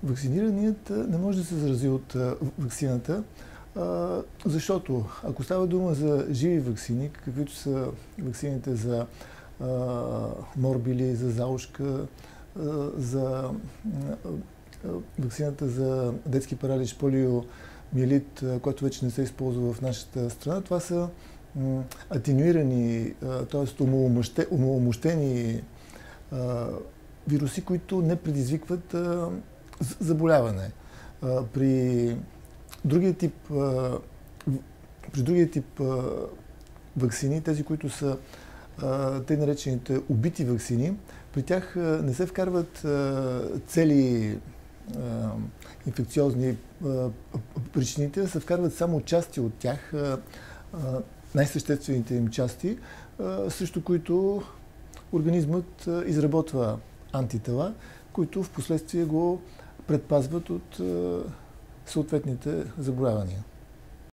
Вакцинираният не може да се зарази от ваксината, защото ако става дума за живи ваксини, каквито са ваксините за морбили, за заушка, за ваксината за детски паралич, полиомиелит, който вече не се използва в нашата страна, това са атенюирани, т.е. омаломощени вируси, които не предизвикват заболяване. При другия тип ваксини, тези, които са тъй наречените убити ваксини, при тях не се вкарват цели инфекциозни причините, се вкарват само части от тях, най-съществените им части, срещу които организмът изработва антитела, които в последствие го предпазват от съответните заболявания.